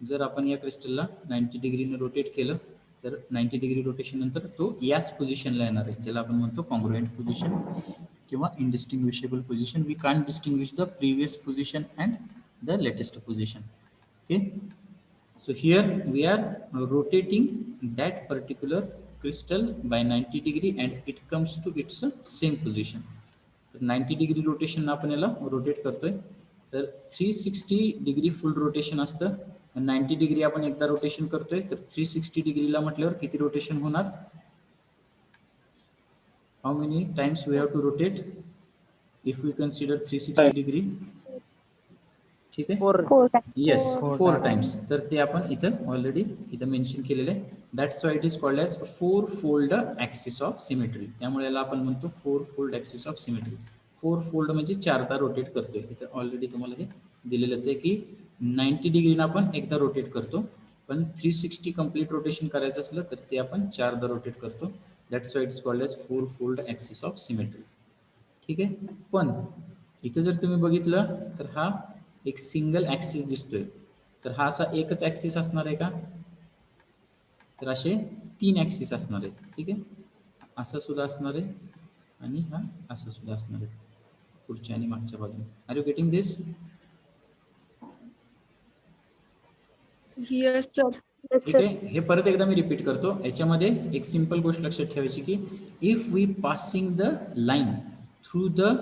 A: जर आपण या क्रिस्टलला 90 डिग्रीनं रोटेट केलं तर 90 डिग्री रोटेशन नंतर तो याच पोझिशनला येणार आहे, ज्याला आपण म्हणतो कॉन्ग्रुएंट पोझिशन किंवा indistinguishable position. We can't distinguish the previous position and the latest position. Okay. So here we are rotating that particular crystal by 90 degree and it comes to its same position. तर 90 degree rotation आपण याला rotate करतोय. तर 360 degree full rotation असतं. 90 degree आपण एकदा rotation करतोय, तर 360 डिग्रीला म्हटल्यावर किती रोटेशन होणार, how many times we have to rotate if we consider 360 degree. ठीक आहे.
B: 4.
A: Yes, 4 times. तर ते आपण इथं ऑलरेडी इथं मेन्शन केलेलं आहे. That's why it is called as 4 fold axis of symmetry. त्यामुळे याला आपण म्हणतो 4 fold axis of symmetry. 4 fold म्हणजे चारदा रोटेट करतोय. इथं ऑलरेडी तुम्हाला हे दिलेलंच आहे की 90 डिग्रीनं आपण एकदा रोटेट करतो, पण 360 कंप्लीट रोटेशन करायचं असलं तर ते आपण चारदा रोटेट करतो. That's why it is called as 4 fold axis of symmetry. ठीक आहे. पण इथं जर तुम्ही बघितलं तर हा एक सिंगल ॲक्सिस दिसतोय, तर हा असा एकच ॲक्सिस असणार आहे का, तर असे 3 ॲक्सिस असणार आहेत. ठीक आहे. असं सुद्धा असणार आहे आणि हा असं सुद्धा असणार आहे, पुढच्या आणि मागच्या बाजूने. Are you getting this?
C: Yes, sir.
A: ठीक आहे. हे परत एकदा मी रिपीट करतो. याच्यामध्ये एक सिंपल गोष्ट लक्षात ठेवायची की if we passing the line through the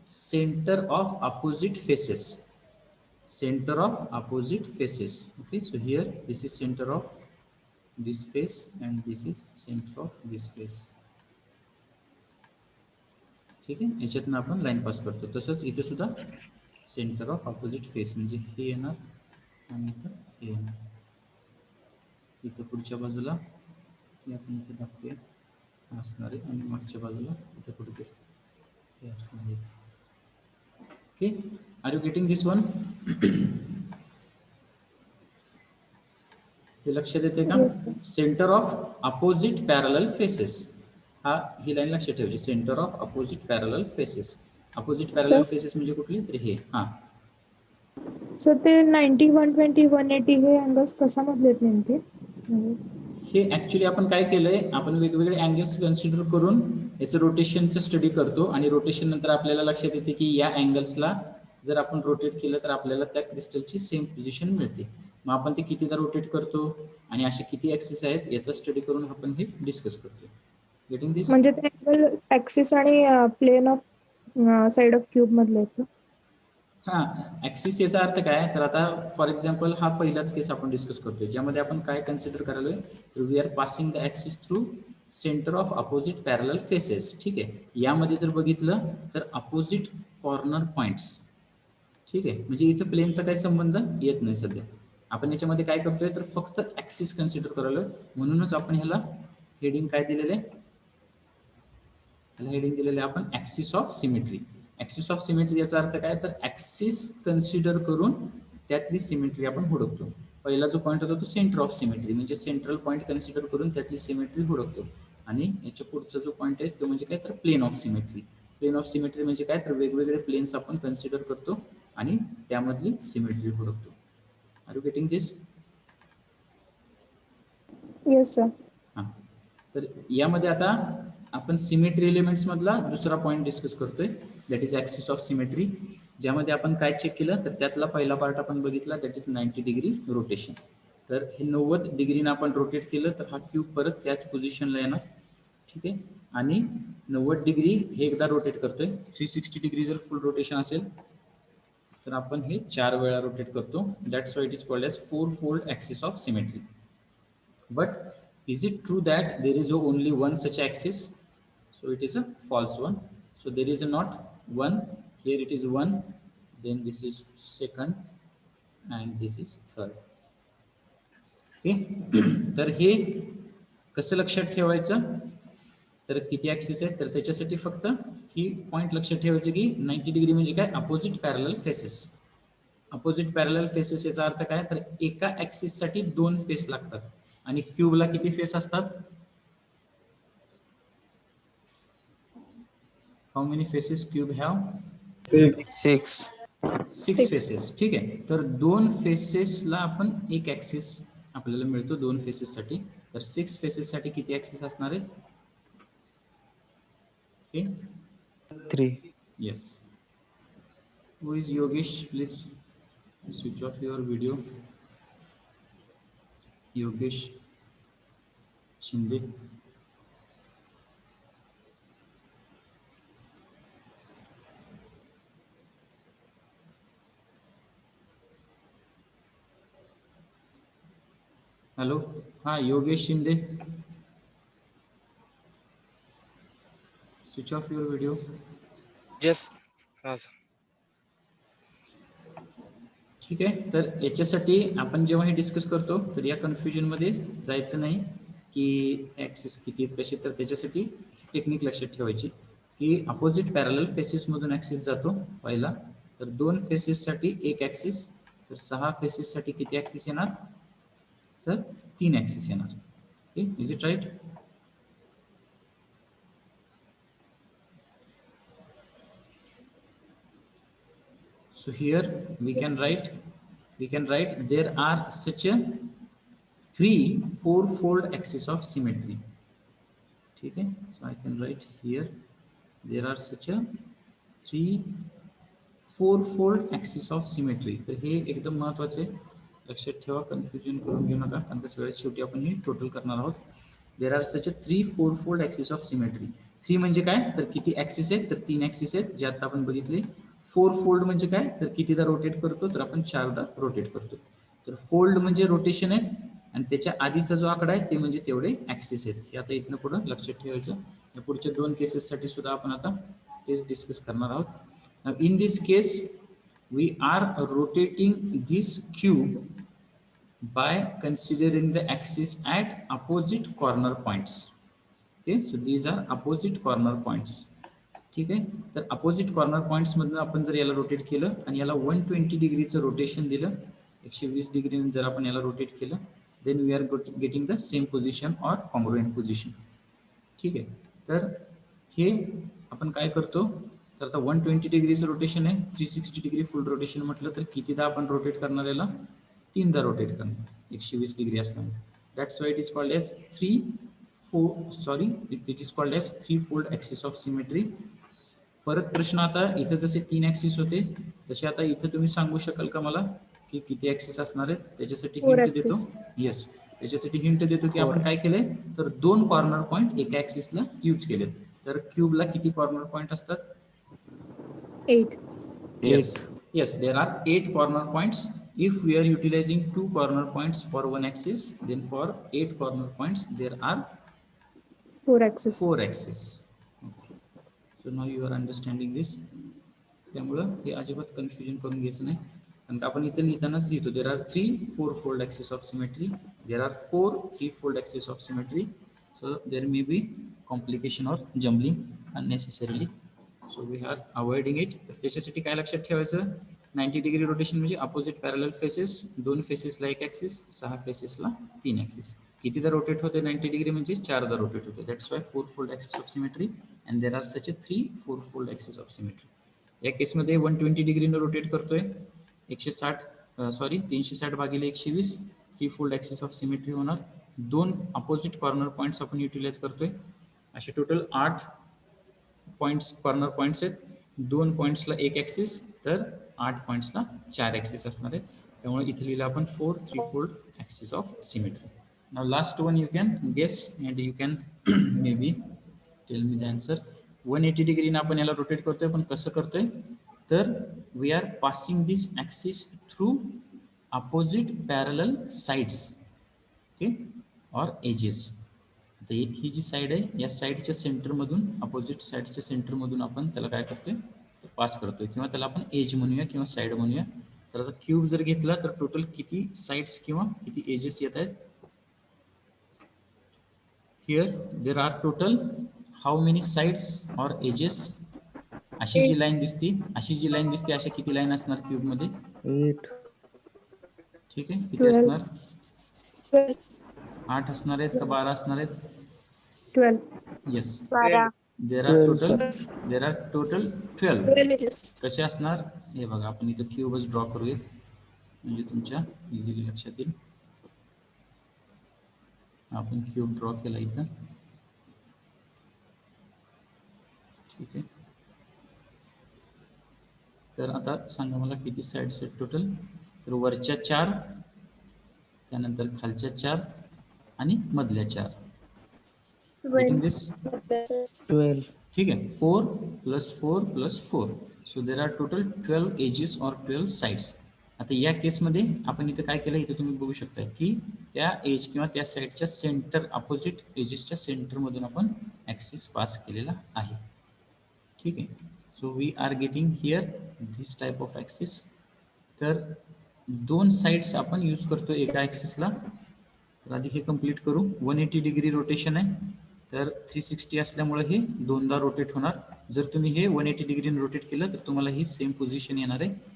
A: center of opposite faces, center of opposite faces. Okay, so here this is center of this face and this is center of this face. ठीक आहे. याच्यातून आपण line पास करतो. तसंच इथे सुद्धा centre of opposite face म्हणजे हे येणार आणि इथं हे येणार. इथं पुढच्या बाजूला हे आपण इथे दाखवूया असणार आहे आणि मागच्या बाजूला इथं कुठे हे असणार आहे. Okay, are you getting this one? हे लक्षात येते का?
C: Yes, sir.
A: Centre of opposite parallel faces, हा ही लाईन लक्षात ठेवायची. Centre of opposite parallel faces. Opposite parallel faces म्हणजे कुठली? तर हे हा
C: सर ते 90, 120, 180 हे अँगल्स कशामधले आहेत नेमके?
A: हे ऍक्च्युली आपण काय केलंय, आपण वेगवेगळे अँगल्स कन्सिडर करून याचं रोटेशनचं स्टडी करतो आणि रोटेशन नंतर आपल्याला लक्षात येते की या अँगल्सला जर आपण रोटेट केलं तर आपल्याला त्या क्रिस्टलची सेम पोझिशन मिळते. मग आपण ते कितीदा रोटेट करतो आणि असे किती ऍक्सिस आहेत याचा स्टडी करून आपण हे डिस्कस करतो. Getting this?
C: म्हणजे ते अँगल ऍक्सिस आणि plane of side of cube मधले आहेत ना?
A: हा, ऍक्सिस याचा अर्थ काय? तर आता फॉर एक्झाम्पल हा पहिलाच केस आपण डिस्कस करतोय ज्यामध्ये आपण काय कन्सिडर करायलोय, तर we are passing the axis through center of opposite parallel faces. ठीक आहे, यामध्ये जर बघितलं तर अपोजिट कॉर्नर पॉइंट्स. ठीक आहे, म्हणजे इथं प्लेनचा काही संबंध येत नाही सध्या. आपण याच्यामध्ये काय करतोय तर फक्त ऍक्सिस कन्सिडर करायलोय. म्हणूनच आपण ह्याला हेडिंग काय दिलेलं आहे? ह्याला हेडिंग दिलेलं आहे आपण axis of symmetry. Axis of symmetry याचा अर्थ काय? तर ऍक्सिस कन्सिडर करून त्यातली सिमेट्री आपण हुडकतो. पहिला जो पॉईंट होता तो सेंटर ऑफ सिमेट्री, म्हणजे सेंट्रल पॉईंट कन्सिडर करून त्यातली सिमेट्री हुडकतो. आणि याच्या पुढचा जो पॉईंट आहे तो म्हणजे काय? तर plane of symmetry. Plane of symmetry म्हणजे काय? तर वेगवेगळे प्लेन्स आपण कन्सिडर करतो आणि त्यामधली सिमेट्री हुडकतो. Are you getting this?
C: Yes sir.
A: हां, तर यामध्ये आता आपण सिमेट्री एलिमेंट्स मधला दुसरा पॉईंट डिस्कस करतोय, that is axis of symmetry. ज्यामध्ये आपण काय चेक केलं तर त्यातला पहिला पार्ट आपण बघितला, दॅट इज 90 डिग्री रोटेशन. तर हे 90 डिग्रीनं आपण रोटेट केलं तर हा क्यूब परत त्याच पोझिशनला येणार. ठीक आहे, आणि 90 डिग्री हे एकदा रोटेट करतोय. 360 डिग्री जर फुल रोटेशन असेल तर आपण हे 4 वेळा रोटेट करतो. That's why it is called as 4 fold axis of symmetry. But is it true that there is only one such axis? So it is a false one. So there is a not one. Here it is one. Then this is second, and this is third. Okay. तर हे कसं लक्षात ठेवायचं? तर किती axis आहेत? तर त्याच्यासाठी फक्त ही पॉईंट लक्षात ठेवायचं की 90 डिग्री म्हणजे काय? Opposite parallel faces. Opposite parallel faces याचा अर्थ काय? तर एका ऍक्सिस साठी 2 फेस लागतात. आणि क्यूबला किती फेस असतात? How many faces cube have?
D: 6.
A: 6 faces. ठीक आहे, तर 2 फेसेसला आपण एक ऍक्सिस आपल्याला मिळतो 2 फेसेस साठी. तर 6 फेसेस साठी किती ऍक्सिस असणार आहेत? Okay,
D: 3.
A: Yes. Who is Yogesh? Please switch off your video. Yogesh Shinde. Hello, हा Yogesh Shinde. Switch off your video.
D: Yes.
A: ठीक आहे, तर याच्यासाठी आपण जेव्हा हे डिस्कस करतो तर या कन्फ्युजनमध्ये जायचं नाही की ॲक्सिस किती आहेत कसे. तर त्याच्यासाठी टेक्निक लक्षात ठेवायची की अपोजिट पॅरलल फेसेसमधून ॲक्सिस जातो पहिला. तर 2 फेसेससाठी एक ॲक्सिस. तर 6 फेसेससाठी किती ॲक्सिस येणार? तर 3 ॲक्सिस येणार. Okay, is it right? So here we can write there are such a 3 4-fold axis of symmetry. ठीक है, so I can write here there are such a 3 4-fold axis of symmetry. तर हे एकदम महत्वाचं आहे, लक्षात ठेवा, confusion करून घेऊ नका, कारण सगळ्यात शेवटी आपण हे टोटल करणार आहोत. There are such a 3 4-fold axis of symmetry. 3 म्हणजे काय? तर किती ऍक्सिस आहेत? तर 3 ऍक्सिस आहेत जे आता आपण बघितले. 4-fold म्हणजे काय? तर कितीदा रोटेट करतो? तर आपण 4दा रोटेट करतो. तर फोल्ड म्हणजे रोटेशन आहे आणि त्याच्या आधीचा जो आकडा आहे ते म्हणजे तेवढे ऍक्सिस आहेत. हे आता इथनं पुढे लक्षात ठेवायचं. या पुढच्या 2 केसेससाठी सुद्धा आपण आता तेच डिस्कस करणार आहोत. Now in this case we are rotating this cube by considering the axis at opposite corner points. Okay, so these are opposite corner points. ठीक आहे, तर अपोजिट कॉर्नर पॉईंट्स मधून आपण जर याला रोटेट केलं आणि याला 120 डिग्रीचं रोटेशन दिलं, 120 डिग्रीने जर आपण याला रोटेट केलं, then we are getting the same position or congruent position. ठीक आहे, तर हे आपण काय करतो, तर आता 120 डिग्रीचं रोटेशन आहे, 360 डिग्री फुल रोटेशन म्हटलं तर कितीदा आपण रोटेट करणार याला, 3दा रोटेट करणार 120 डिग्री असल्यामुळे. That's why it is called as it is called as 3-fold axis of symmetry. परत प्रश्न, आता इथं जसे 3 ॲक्सिस होते तसे आता इथं तुम्ही सांगू शकाल का मला की किती ॲक्सिस असणार आहेत? त्याच्यासाठी
C: 4
A: हिंट देतो.
C: axis.
A: येस, त्याच्यासाठी हिंट देतो की आपण काय केलंय, तर 2 कॉर्नर पॉईंट एका ॲक्सिसला यूज केलेत. तर क्यूबला किती कॉर्नर पॉईंट असतात?
C: 8.
A: Yes, there are 8 corner points. If we are utilizing 2 corner points for one axis, then for 8 corner points there are
C: 4 axis.
A: 4 axes. Okay. So now you are understanding this. त्यामुळं हे अजिबात confusion करून घ्यायचं नाही, कारण आपण इथे लिहितानाच लिहितो there are 3 4-fold axis of symmetry, there are 4 3-fold axis of symmetry, so there may be complication or jumbling unnecessarily, so we are avoiding it. त्याच्यासाठी काय लक्षात ठेवायचं, 90 डिग्री रोटेशन म्हणजे अपोजिट पॅरलल फेसेस, 2 फेसेसला 1 ॲक्सिस, 6 फेसेसला 3 axis. कितीदा rotate होते 90 degree म्हणजे 4दा रोटेट होते. That's why 4-fold axis of symmetry and there are such a 3 4-fold axis of symmetry. या केसमध्ये 120 डिग्रीनं रोटेट करतोय, 360 भागिले 120 3-fold ॲक्सिस ऑफ सिमेट्री होणार. 2 अपोजिट कॉर्नर पॉईंट्स आपण युटिलाइज करतोय. असे टोटल 8 पॉईंट्स कॉर्नर पॉईंट्स आहेत. 2 पॉईंट्सला 1 ॲक्सिस, तर 8 पॉईंट्सला 4 ॲक्सिस असणार आहेत. त्यामुळे इथे लिहिलं आपण 4 3-fold axis of symmetry. Now last one you can guess and you can maybe tell me the answer. 180 डिग्रीनं आपण याला रोटेट करतोय, पण कसं करतोय, तर we are passing this axis through opposite parallel sides, okay, or edges. आता ही जी साईड आहे या साईडच्या सेंटरमधून, अपोजिट साईडच्या सेंटरमधून आपण त्याला काय करतोय, पास करतोय, किंवा त्याला आपण एज म्हणूया किंवा साईड म्हणूया. तर आता क्यूब जर घेतला तर टोटल किती साइड्स किंवा किती एजेस येत आहेत? Here there are total how many sides or edges? अशी जी लाईन दिसती, अशा किती लाईन असणार क्यूब मध्ये?
D: 8.
A: ठीक आहे, किती असणार?
C: 12.
A: 8 असणार आहेत का 12 असणार आहेत?
C: 12.
A: Yes,
C: 12.
A: There are total 12.
C: 12 edges.
A: कसे असणार हे बघा, आपण इथं क्यूबच ड्रॉ करूयात म्हणजे तुमच्या इझिली लक्षात येईल. आपण क्यूब ड्रॉ केला इथं. ठीक आहे, तर आता सांगा मला किती साइड्स आहेत टोटल? तर वरच्या 4, त्यानंतर खालच्या 4 आणि मधल्या 4. Getting this?
D: 12.
A: ठीक आहे, 4 + 4 + 4, so there are total 12 edges or 12 sides. आता या केसमध्ये आपण इथं काय केलं, इथं तुम्ही बघू शकता की त्या एज किंवा त्या साईडच्या सेंटर, अपोजिट एजेसच्या सेंटरमधून आपण ॲक्सिस पास केलेला आहे. ठीक आहे, so we are getting here this type of axis. तर 2 साइड्स आपण यूज करतो एका ॲक्सिसला. तर आधी हे कंप्लीट करू. 180 डिग्री रोटेशन आहे, तर 360 असल्यामुळे हे 2दा रोटेट होणार. जर तुम्ही हे 180 डिग्रीने रोटेट केलं तर तुम्हाला ही सेम पोझिशन येणार आहे.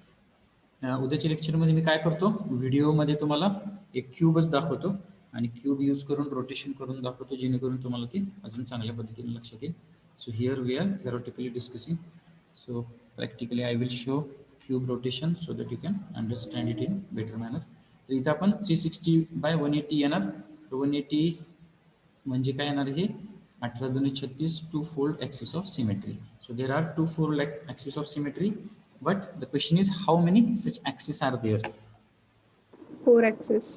A: उद्याच्या लेक्चरमध्ये मी काय करतो, व्हिडिओमध्ये तुम्हाला एक क्यूबच दाखवतो आणि क्यूब यूज करून रोटेशन करून दाखवतो, जेणेकरून तुम्हाला ते अजून चांगल्या पद्धतीने लक्षात येईल. So here we are theoretically discussing, so practically I will show cube rotation so that you can understand it in better manner. तर इथं आपण 360/180 येणार. 180 म्हणजे काय येणार, हे 18×2 = 2-fold axis of symmetry. So there are 2-fold axis of symmetry, but the question is how many such axes are there?
C: 4 axis.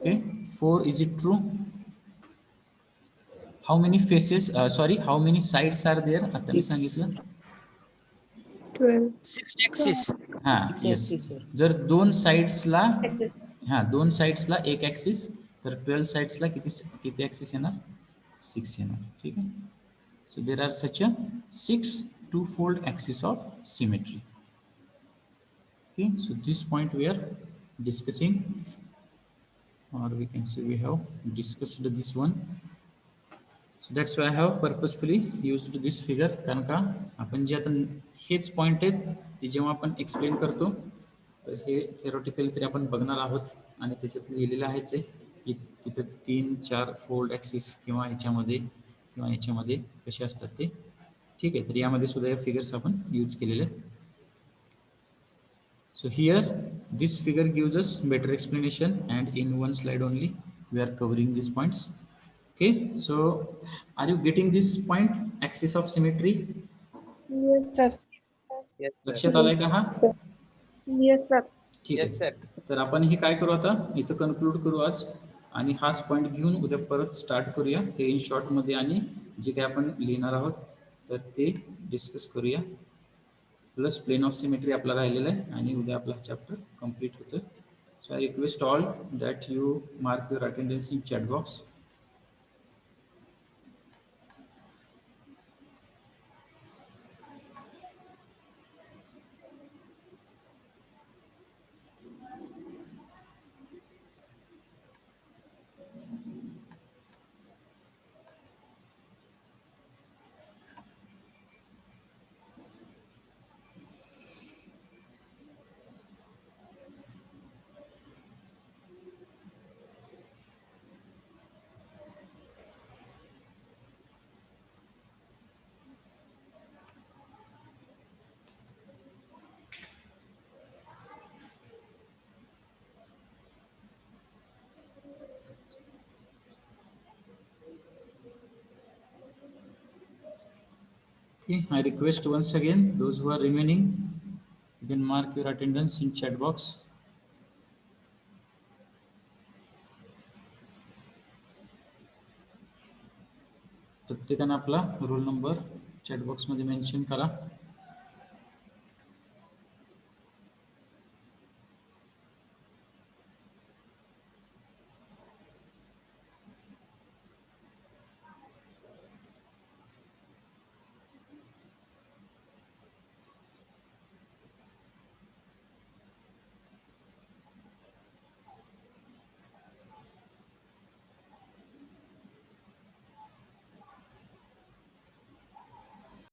A: Okay, 4. Is it true? How many faces, how many sides are there? आता मी सांगितलं
C: 12.
D: 6 axis.
A: हा,
D: Six
A: yes.
D: axis, sir.
A: जर 2 साइड्सला, हा 2 साइड्सला 1 axis, तर 12 साइड्सला किती axis येणार? 6 येणार. ठीक आहे, so there are such a 6 2-fold axis of symmetry. Okay, so this point we are discussing. or we can say we have discussed this one. So that's why I have purposefully used this figure, कारण का आपण जे आता हेच point आहेत ते जेव्हा आपण explain करतो तर हे थेरोटिकली तरी आपण बघणार आहोत आणि त्याच्यात लिहिलेलं आहेच आहे की तिथं 3-4 फोल्ड ॲक्सिस किंवा ह्याच्यामध्ये कसे असतात ते. ठीक आहे, तर यामध्ये सुद्धा हे फिगर्स आपण यूज केलेले आहेत. So here this figure gives us better explanation, and in one slide only we are covering these points. Okay, so are you getting this point, axis of symmetry?
C: Yes, sir.
B: Yes, sir.
A: लक्षात आलाय का हा?
C: Sir. Yes, sir.
A: ठीक
B: Yes,
A: आहे,
B: sir.
A: तर आपण हे काय करू आता इथं कन्क्लूड करू आज आणि हाच पॉईंट घेऊन उद्या परत स्टार्ट करूया हे इन शॉर्टमध्ये आणि जे काय आपण लिहिणार आहोत तर ते डिस्कस करूया. प्लस प्लेन ऑफ सिमेट्री आपला राहिलेला आहे आणि उद्या आपला चॅप्टर कम्प्लीट होतं. So I request all that you mark your attendance in chat box. Okay, I request once again those who are remaining, you can mark your attendance in chat box. प्रत्येकाने आपला roll number chat बॉक्समध्ये mention करा.